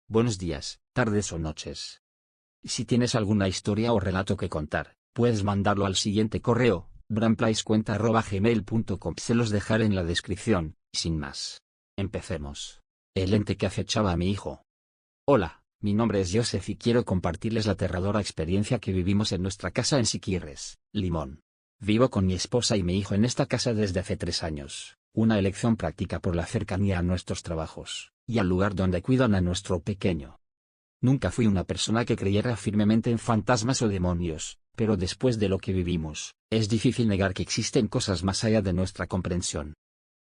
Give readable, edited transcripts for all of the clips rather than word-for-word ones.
buenos días, tardes o noches. Si tienes alguna historia o relato que contar, puedes mandarlo al siguiente correo, bramplaiscuenta@gmail.com. Se los dejaré en la descripción. Sin más, empecemos. El ente que acechaba a mi hijo. Hola, mi nombre es Joseph y quiero compartirles la aterradora experiencia que vivimos en nuestra casa en Siquirres, Limón. Vivo con mi esposa y mi hijo en esta casa desde hace 3 años, una elección práctica por la cercanía a nuestros trabajos, y al lugar donde cuidan a nuestro pequeño. Nunca fui una persona que creyera firmemente en fantasmas o demonios, pero después de lo que vivimos, es difícil negar que existen cosas más allá de nuestra comprensión.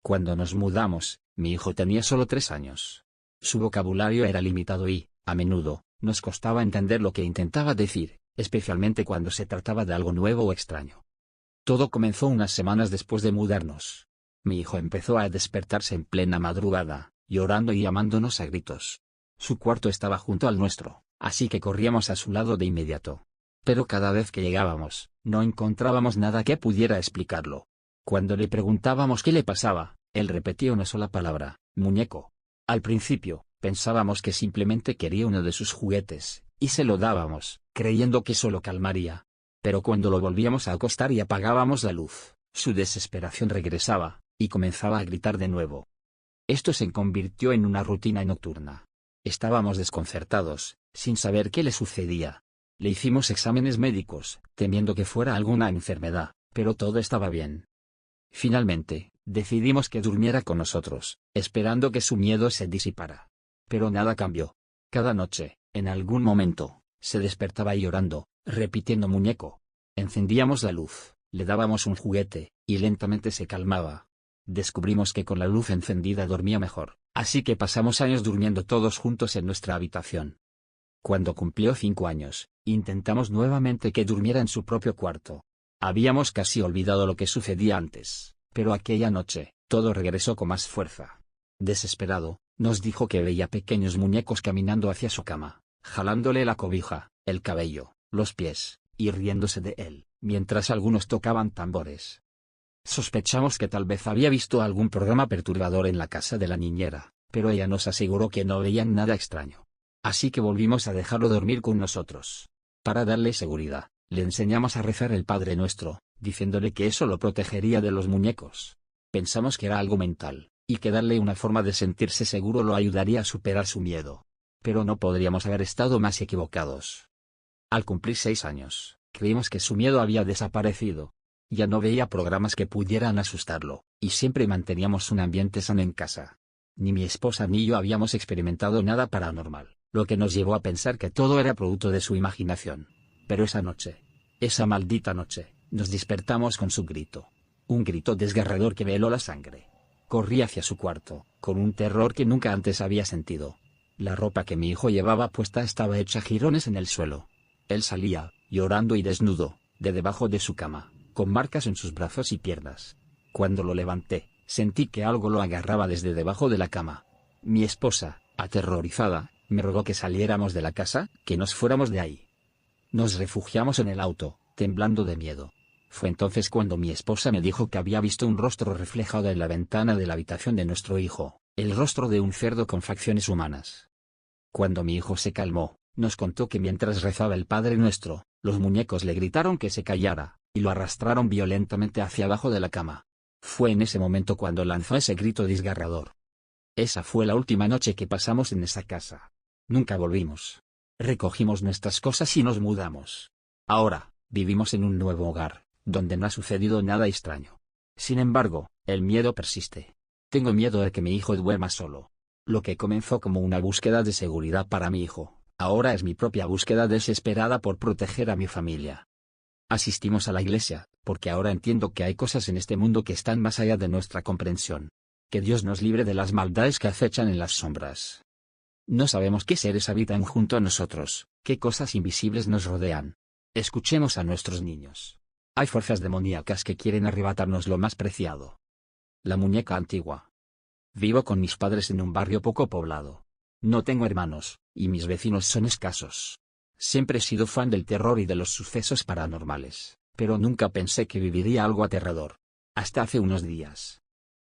Cuando nos mudamos, mi hijo tenía solo 3 años. Su vocabulario era limitado y, a menudo, nos costaba entender lo que intentaba decir, especialmente cuando se trataba de algo nuevo o extraño. Todo comenzó unas semanas después de mudarnos. Mi hijo empezó a despertarse en plena madrugada, llorando y llamándonos a gritos. Su cuarto estaba junto al nuestro, así que corríamos a su lado de inmediato. Pero cada vez que llegábamos, no encontrábamos nada que pudiera explicarlo. Cuando le preguntábamos qué le pasaba, él repetía una sola palabra: muñeco. Al principio, pensábamos que simplemente quería uno de sus juguetes, y se lo dábamos, creyendo que eso lo calmaría. Pero cuando lo volvíamos a acostar y apagábamos la luz, su desesperación regresaba, y comenzaba a gritar de nuevo. Esto se convirtió en una rutina nocturna. Estábamos desconcertados, sin saber qué le sucedía. Le hicimos exámenes médicos, temiendo que fuera alguna enfermedad, pero todo estaba bien. Finalmente, decidimos que durmiera con nosotros, esperando que su miedo se disipara. Pero nada cambió. Cada noche, en algún momento, se despertaba llorando, repitiendo muñeco. Encendíamos la luz, le dábamos un juguete, y lentamente se calmaba. Descubrimos que con la luz encendida dormía mejor, así que pasamos años durmiendo todos juntos en nuestra habitación. Cuando cumplió 5 años, intentamos nuevamente que durmiera en su propio cuarto. Habíamos casi olvidado lo que sucedía antes, pero aquella noche, todo regresó con más fuerza. Desesperado, nos dijo que veía pequeños muñecos caminando hacia su cama, jalándole la cobija, el cabello, los pies, y riéndose de él, mientras algunos tocaban tambores. Sospechamos que tal vez había visto algún programa perturbador en la casa de la niñera, pero ella nos aseguró que no veían nada extraño. Así que volvimos a dejarlo dormir con nosotros. Para darle seguridad, le enseñamos a rezar el Padre Nuestro, diciéndole que eso lo protegería de los muñecos. Pensamos que era algo mental, y que darle una forma de sentirse seguro lo ayudaría a superar su miedo. Pero no podríamos haber estado más equivocados. Al cumplir 6 años, creímos que su miedo había desaparecido. Ya no veía programas que pudieran asustarlo, y siempre manteníamos un ambiente sano en casa. Ni mi esposa ni yo habíamos experimentado nada paranormal, lo que nos llevó a pensar que todo era producto de su imaginación. Pero esa noche, esa maldita noche, nos despertamos con su grito. Un grito desgarrador que me heló la sangre. Corrí hacia su cuarto, con un terror que nunca antes había sentido. La ropa que mi hijo llevaba puesta estaba hecha jirones en el suelo. Él salía, llorando y desnudo, de debajo de su cama, con marcas en sus brazos y piernas. Cuando lo levanté, sentí que algo lo agarraba desde debajo de la cama. Mi esposa, aterrorizada, me rogó que saliéramos de la casa, que nos fuéramos de ahí. Nos refugiamos en el auto, temblando de miedo. Fue entonces cuando mi esposa me dijo que había visto un rostro reflejado en la ventana de la habitación de nuestro hijo, el rostro de un cerdo con facciones humanas. Cuando mi hijo se calmó, nos contó que mientras rezaba el Padre Nuestro, los muñecos le gritaron que se callara, y lo arrastraron violentamente hacia abajo de la cama. Fue en ese momento cuando lanzó ese grito desgarrador. Esa fue la última noche que pasamos en esa casa. Nunca volvimos. Recogimos nuestras cosas y nos mudamos. Ahora, vivimos en un nuevo hogar, donde no ha sucedido nada extraño. Sin embargo, el miedo persiste. Tengo miedo de que mi hijo duerma solo. Lo que comenzó como una búsqueda de seguridad para mi hijo, ahora es mi propia búsqueda desesperada por proteger a mi familia. Asistimos a la iglesia, porque ahora entiendo que hay cosas en este mundo que están más allá de nuestra comprensión. Que Dios nos libre de las maldades que acechan en las sombras. No sabemos qué seres habitan junto a nosotros, qué cosas invisibles nos rodean. Escuchemos a nuestros niños. Hay fuerzas demoníacas que quieren arrebatarnos lo más preciado. La muñeca antigua. Vivo con mis padres en un barrio poco poblado. No tengo hermanos, y mis vecinos son escasos. Siempre he sido fan del terror y de los sucesos paranormales, pero nunca pensé que viviría algo aterrador. Hasta hace unos días.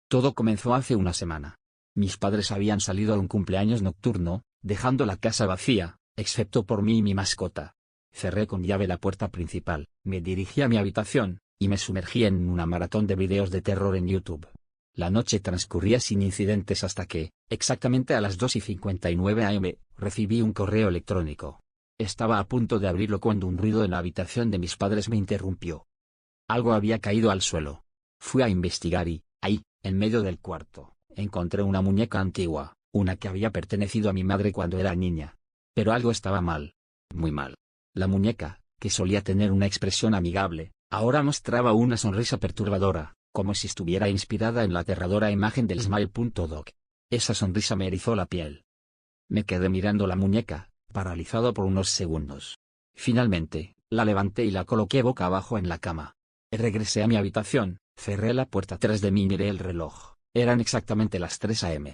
Todo comenzó hace una semana. Mis padres habían salido a un cumpleaños nocturno, dejando la casa vacía, excepto por mí y mi mascota. Cerré con llave la puerta principal, me dirigí a mi habitación, y me sumergí en una maratón de videos de terror en YouTube. La noche transcurría sin incidentes hasta que, exactamente a las 2:59 am, recibí un correo electrónico. Estaba a punto de abrirlo cuando un ruido en la habitación de mis padres me interrumpió. Algo había caído al suelo. Fui a investigar y, ahí, en medio del cuarto, encontré una muñeca antigua, una que había pertenecido a mi madre cuando era niña. Pero algo estaba mal. Muy mal. La muñeca, que solía tener una expresión amigable, ahora mostraba una sonrisa perturbadora, como si estuviera inspirada en la aterradora imagen del Smile.dog. Esa sonrisa me erizó la piel. Me quedé mirando la muñeca, paralizado por unos segundos. Finalmente, la levanté y la coloqué boca abajo en la cama. Regresé a mi habitación, cerré la puerta tras de mí y miré el reloj. Eran exactamente las 3 am.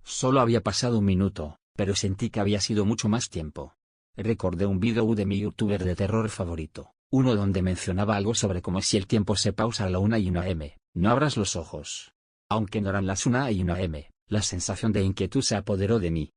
Solo había pasado un minuto, pero sentí que había sido mucho más tiempo. Recordé un video de mi youtuber de terror favorito, uno donde mencionaba algo sobre como si el tiempo se pausa a la 1:01 am. No abras los ojos. Aunque no eran las 1:01 am, la sensación de inquietud se apoderó de mí.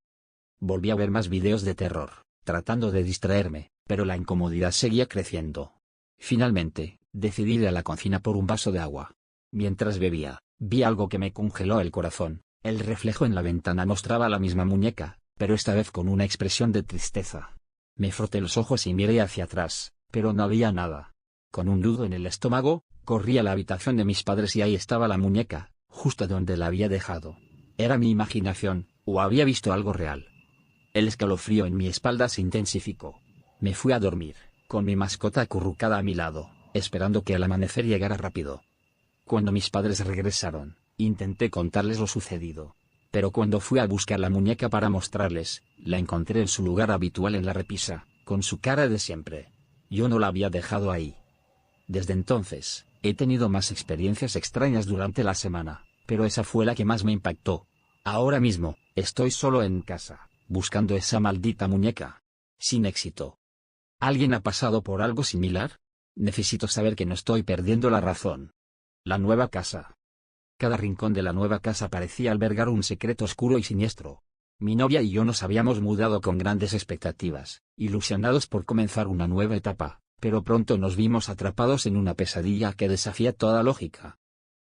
Volví a ver más videos de terror, tratando de distraerme, pero la incomodidad seguía creciendo. Finalmente, decidí ir a la cocina por un vaso de agua. Mientras bebía, vi algo que me congeló el corazón. El reflejo en la ventana mostraba la misma muñeca, pero esta vez con una expresión de tristeza. Me froté los ojos y miré hacia atrás, pero no había nada. Con un nudo en el estómago, corrí a la habitación de mis padres y ahí estaba la muñeca, justo donde la había dejado. ¿Era mi imaginación, o había visto algo real? El escalofrío en mi espalda se intensificó. Me fui a dormir, con mi mascota acurrucada a mi lado, esperando que el amanecer llegara rápido. Cuando mis padres regresaron, intenté contarles lo sucedido. Pero cuando fui a buscar la muñeca para mostrarles, la encontré en su lugar habitual en la repisa, con su cara de siempre. Yo no la había dejado ahí. Desde entonces, he tenido más experiencias extrañas durante la semana, pero esa fue la que más me impactó. Ahora mismo, estoy solo en casa, buscando esa maldita muñeca. Sin éxito. ¿Alguien ha pasado por algo similar? Necesito saber que no estoy perdiendo la razón. La nueva casa. Cada rincón de la nueva casa parecía albergar un secreto oscuro y siniestro. Mi novia y yo nos habíamos mudado con grandes expectativas, ilusionados por comenzar una nueva etapa, pero pronto nos vimos atrapados en una pesadilla que desafía toda lógica.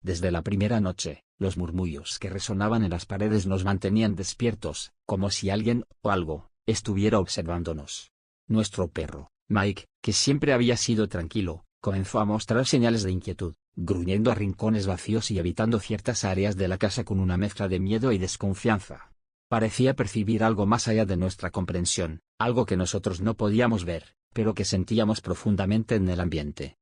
Desde la primera noche, los murmullos que resonaban en las paredes nos mantenían despiertos, como si alguien, o algo, estuviera observándonos. Nuestro perro, Mike, que siempre había sido tranquilo, comenzó a mostrar señales de inquietud, gruñendo a rincones vacíos y evitando ciertas áreas de la casa con una mezcla de miedo y desconfianza. Parecía percibir algo más allá de nuestra comprensión, algo que nosotros no podíamos ver, pero que sentíamos profundamente en el ambiente.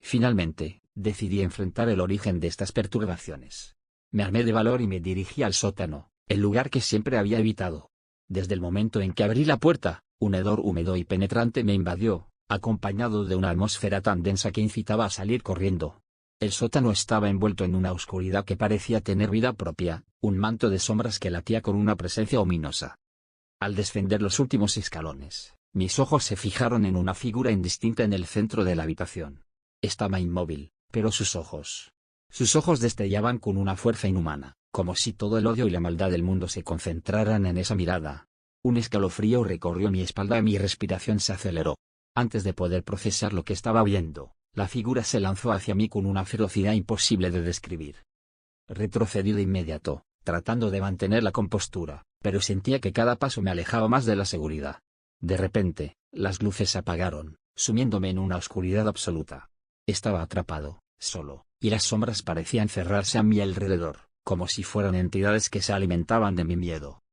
Finalmente, decidí enfrentar el origen de estas perturbaciones. Me armé de valor y me dirigí al sótano, el lugar que siempre había evitado. Desde el momento en que abrí la puerta, un hedor húmedo y penetrante me invadió, acompañado de una atmósfera tan densa que incitaba a salir corriendo. El sótano estaba envuelto en una oscuridad que parecía tener vida propia, un manto de sombras que latía con una presencia ominosa. Al descender los últimos escalones, mis ojos se fijaron en una figura indistinta en el centro de la habitación. Estaba inmóvil, pero sus ojos destellaban con una fuerza inhumana, como si todo el odio y la maldad del mundo se concentraran en esa mirada. Un escalofrío recorrió mi espalda y mi respiración se aceleró. Antes de poder procesar lo que estaba viendo, la figura se lanzó hacia mí con una ferocidad imposible de describir. Retrocedí de inmediato, tratando de mantener la compostura, pero sentía que cada paso me alejaba más de la seguridad. De repente, las luces se apagaron, sumiéndome en una oscuridad absoluta. Estaba atrapado, solo, y las sombras parecían cerrarse a mi alrededor, como si fueran entidades que se alimentaban de mi miedo.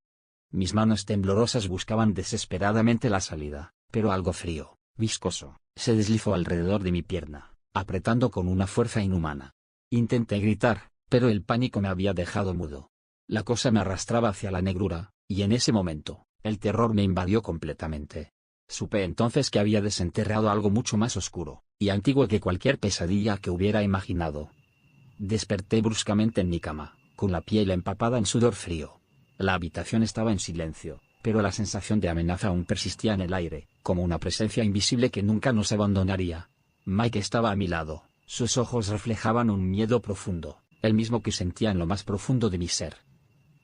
Mis manos temblorosas buscaban desesperadamente la salida, pero algo frío, viscoso, se deslizó alrededor de mi pierna, apretando con una fuerza inhumana. Intenté gritar, pero el pánico me había dejado mudo. La cosa me arrastraba hacia la negrura, y en ese momento, el terror me invadió completamente. Supe entonces que había desenterrado algo mucho más oscuro y antiguo que cualquier pesadilla que hubiera imaginado. Desperté bruscamente en mi cama, con la piel empapada en sudor frío. La habitación estaba en silencio, pero la sensación de amenaza aún persistía en el aire, como una presencia invisible que nunca nos abandonaría. Mike estaba a mi lado, sus ojos reflejaban un miedo profundo, el mismo que sentía en lo más profundo de mi ser.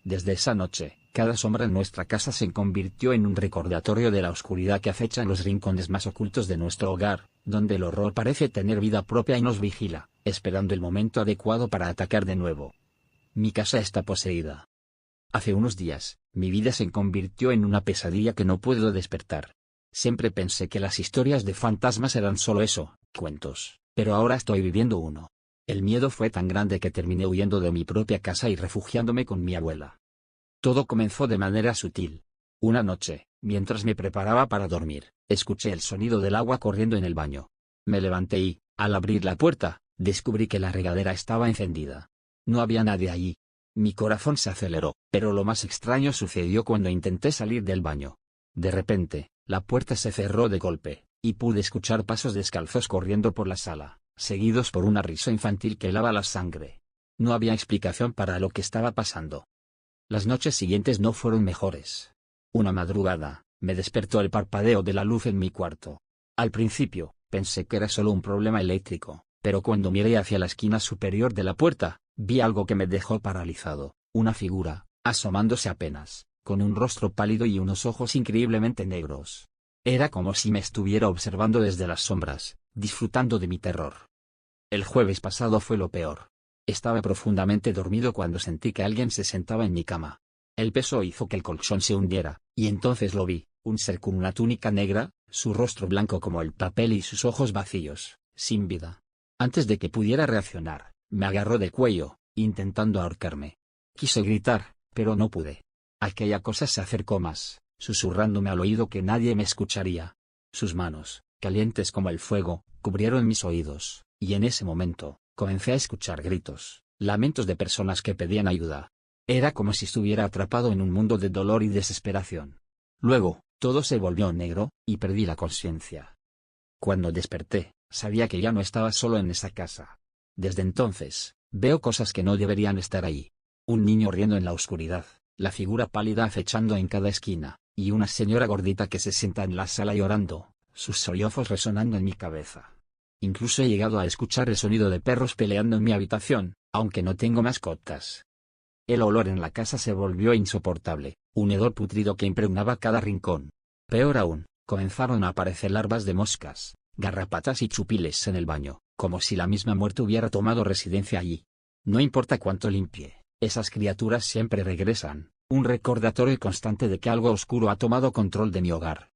Desde esa noche, cada sombra en nuestra casa se convirtió en un recordatorio de la oscuridad que acecha en los rincones más ocultos de nuestro hogar, donde el horror parece tener vida propia y nos vigila, esperando el momento adecuado para atacar de nuevo. Mi casa está poseída. Hace unos días, mi vida se convirtió en una pesadilla que no puedo despertar. Siempre pensé que las historias de fantasmas eran solo eso, cuentos, pero ahora estoy viviendo uno. El miedo fue tan grande que terminé huyendo de mi propia casa y refugiándome con mi abuela. Todo comenzó de manera sutil. Una noche, mientras me preparaba para dormir, escuché el sonido del agua corriendo en el baño. Me levanté y, al abrir la puerta, descubrí que la regadera estaba encendida. No había nadie allí. Mi corazón se aceleró, pero lo más extraño sucedió cuando intenté salir del baño. De repente, la puerta se cerró de golpe, y pude escuchar pasos descalzos corriendo por la sala, seguidos por una risa infantil que helaba la sangre. No había explicación para lo que estaba pasando. Las noches siguientes no fueron mejores. Una madrugada, me despertó el parpadeo de la luz en mi cuarto. Al principio, pensé que era solo un problema eléctrico, pero cuando miré hacia la esquina superior de la puerta, vi algo que me dejó paralizado, una figura, asomándose apenas, con un rostro pálido y unos ojos increíblemente negros. Era como si me estuviera observando desde las sombras, disfrutando de mi terror. El jueves pasado fue lo peor. Estaba profundamente dormido cuando sentí que alguien se sentaba en mi cama. El peso hizo que el colchón se hundiera, y entonces lo vi, un ser con una túnica negra, su rostro blanco como el papel y sus ojos vacíos, sin vida. Antes de que pudiera reaccionar, me agarró del cuello, intentando ahorcarme. Quise gritar, pero no pude. Aquella cosa se acercó más, susurrándome al oído que nadie me escucharía. Sus manos, calientes como el fuego, cubrieron mis oídos, y en ese momento, comencé a escuchar gritos, lamentos de personas que pedían ayuda. Era como si estuviera atrapado en un mundo de dolor y desesperación. Luego, todo se volvió negro, y perdí la conciencia. Cuando desperté, sabía que ya no estaba solo en esa casa. Desde entonces, veo cosas que no deberían estar ahí. Un niño riendo en la oscuridad, la figura pálida acechando en cada esquina, y una señora gordita que se sienta en la sala llorando, sus sollozos resonando en mi cabeza. Incluso he llegado a escuchar el sonido de perros peleando en mi habitación, aunque no tengo mascotas. El olor en la casa se volvió insoportable, un hedor putrido que impregnaba cada rincón. Peor aún, comenzaron a aparecer larvas de moscas, garrapatas y chupiles en el baño, como si la misma muerte hubiera tomado residencia allí. No importa cuánto limpie, esas criaturas siempre regresan, un recordatorio constante de que algo oscuro ha tomado control de mi hogar.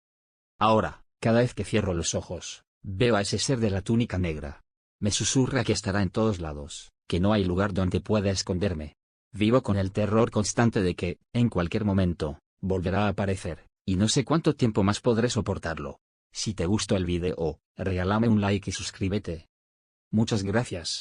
Ahora, cada vez que cierro los ojos, veo a ese ser de la túnica negra. Me susurra que estará en todos lados, que no hay lugar donde pueda esconderme. Vivo con el terror constante de que, en cualquier momento, volverá a aparecer, y no sé cuánto tiempo más podré soportarlo. Si te gustó el video, regálame un like y suscríbete. Muchas gracias.